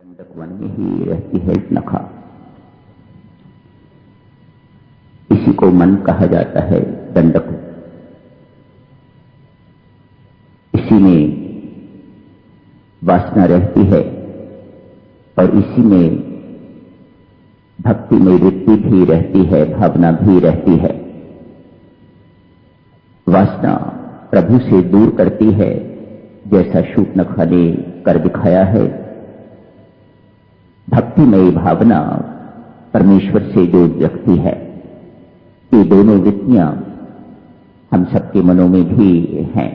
दंडक वन में ही रहती है नखा। इसी को मन कहा जाता है, दंडक। इसी में वासना रहती है और इसी में भक्ति में वृत्ति भी रहती है, भावना भी रहती है। वासना प्रभु से दूर करती है, जैसा शूर्पणखा ने कर दिखाया है। भक्तिमय भावना परमेश्वर से जोड़ रखती है। ये दोनों वृत्तियां हम सबके मनों में भी हैं।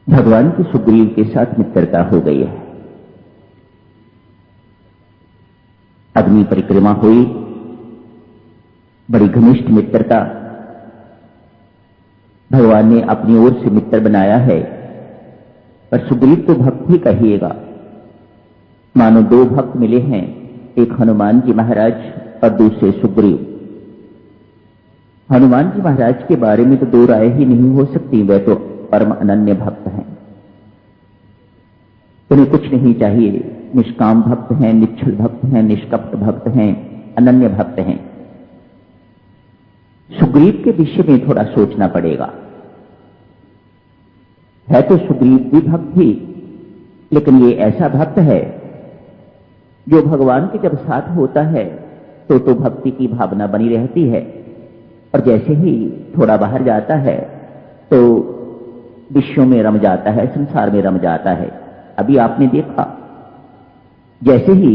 भगवान की सुग्रीव के साथ मित्रता हो गई है। अग्नि परिक्रमा हुई, बड़ी घनिष्ठ मित्रता। भगवान ने अपनी ओर से मित्र बनाया है, पर सुग्रीव तो भक्त ही कहिएगा। मानो दो भक्त मिले हैं, एक हनुमान जी महाराज और दूसरे सुग्रीव। हनुमान जी महाराज के बारे में तो दो राय ही नहीं हो सकती, वह तो परम अनन्य भक्त हैं। उन्हें कुछ नहीं चाहिए, निष्काम भक्त हैं, निश्चल भक्त हैं, निष्कपट भक्त हैं, अनन्य भक्त हैं। सुग्रीव के विषय में थोड़ा सोचना पड़ेगा। है तो सुग्रीव भी भक्त ही, लेकिन ये ऐसा भक्त है जो भगवान के जब साथ होता है तो भक्ति की भावना बनी रहती है, और जैसे ही थोड़ा बाहर जाता है तो विषयों में रम जाता है, संसार में रम जाता है। अभी आपने देखा, जैसे ही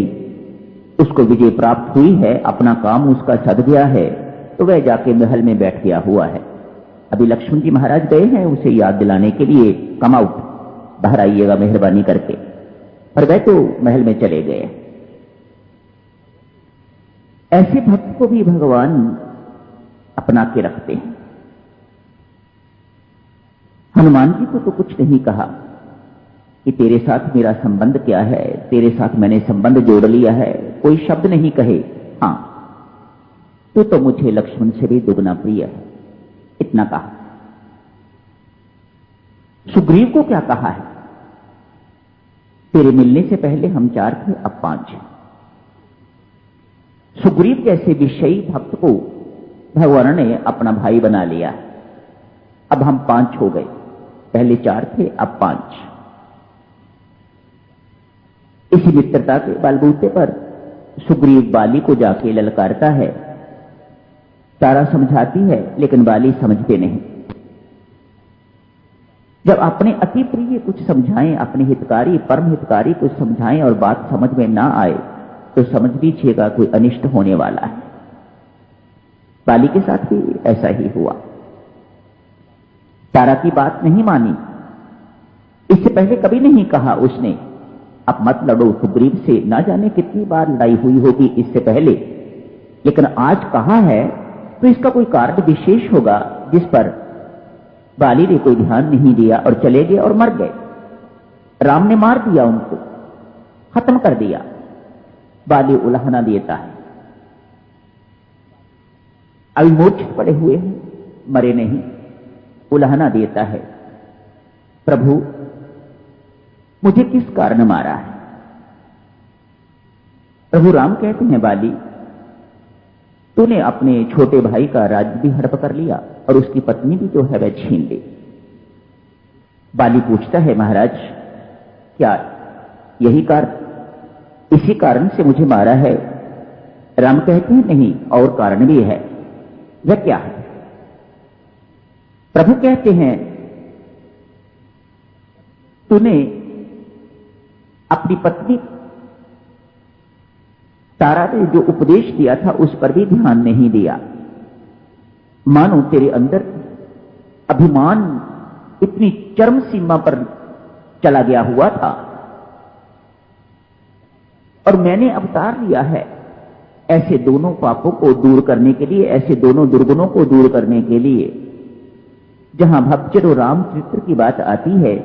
उसको विजय प्राप्त हुई है, अपना काम उसका सध गया है, तो वह जाके महल में बैठ गया हुआ है। अभी लक्ष्मण जी महाराज गए हैं उसे याद दिलाने के लिए, कम आउट, बाहर आइएगा मेहरबानी करके, पर वह तो महल में चले गए। ऐसे भक्त को भी भगवान अपना के रखते हैं। हनुमान जी को तो कुछ नहीं कहा कि तेरे साथ मेरा संबंध क्या है, तेरे साथ मैंने संबंध जोड़ लिया है, कोई शब्द नहीं कहे। हां, तो मुझे लक्ष्मण से भी दुगना प्रिय है, इतना कहा। सुग्रीव को क्या कहा है? तेरे मिलने से पहले हम 4 थे, अब 5 हैं। सुग्रीव जैसे विषयी भक्त को भगवान ने अपना भाई बना लिया। अब हम 5 हो गए, पहले 4 थे, अब 5। इसी मित्रता के बलबूते पर सुग्रीव बाली को जाके ललकारता है। तारा समझाती है, लेकिन बाली समझते नहीं। जब अपने अति प्रिय कुछ समझाएं, अपने हितकारी परम हितकारी कुछ समझाएं और बात समझ में ना आए, तो समझ लीजिएगा कोई अनिष्ट होने वाला है। बाली के साथ भी ऐसा ही हुआ। तारा की बात नहीं मानी। इससे पहले कभी नहीं कहा उसने, अब मत लड़ो सुग्रीव से। ना जाने कितनी बार लड़ाई हुई होगी इससे पहले, लेकिन आज कहा है तो इसका कोई कारण विशेष होगा जिस पर बाली ने कोई ध्यान नहीं दिया और चले गए और मर गए। राम ने मार दिया, उनको खत्म कर दिया। बाली उलाहना देता है, अभी मूर्छित पड़े हुए हैं, मरे नहीं। उलाहना देता है, प्रभु मुझे किस कारण मारा है? प्रभु राम कहते हैं, बाली तूने अपने छोटे भाई का राज्य भी हड़प कर लिया और उसकी पत्नी भी जो है वह छीन ली। बाली पूछता है, महाराज क्या यही कारण, इसी कारण से मुझे मारा है? राम कहते हैं, नहीं, और कारण भी है। वह क्या है? प्रभु कहते हैं, तूने अपनी पत्नी तारा ने जो उपदेश दिया था उस पर भी ध्यान नहीं दिया। मानो तेरे अंदर अभिमान इतनी चरम सीमा पर चला गया हुआ था, और मैंने अवतार लिया है ऐसे दोनों पापों को दूर करने के लिए, ऐसे दोनों दुर्गुणों को दूर करने के लिए। जहां भक्तजन और रामचरित्र की बात आती है,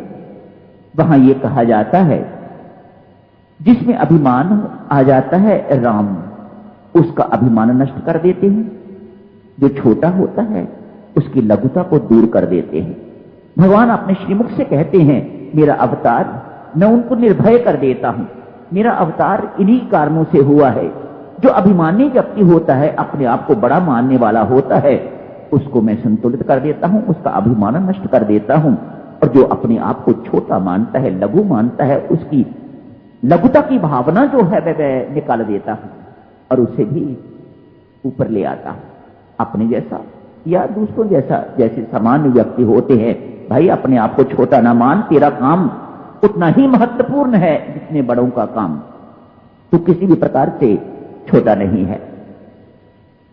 वहां यह कहा जाता है, जिसमें अभिमान आ जाता है राम उसका अभिमान नष्ट कर देते हैं, जो छोटा होता है उसकी लघुता को दूर कर देते हैं। भगवान अपने श्रीमुख से कहते हैं, मेरा अवतार मैं उनको निर्भय कर देता हूं। मेरा अवतार इन्हीं कारणों से हुआ है। जो अभिमानी व्यक्ति होता है, अपने आप को बड़ा मानने वाला होता है, उसको मैं संतुलित कर देता हूं, उसका अभिमान नष्ट कर देता हूं। और जो अपने आप को छोटा मानता है, लघु मानता है, उसकी लघुता की भावना जो है वह निकाल देता हूं और उसे भी ऊपर ले आता हूं। अपने जैसा या दूसरों जैसा, जैसे सामान्य व्यक्ति होते हैं, भाई अपने आप को छोटा ना मान, तेरा काम उतना ही महत्वपूर्ण है जितने बड़ों का काम। तू किसी भी प्रकार से छोटा नहीं है।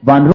वानरों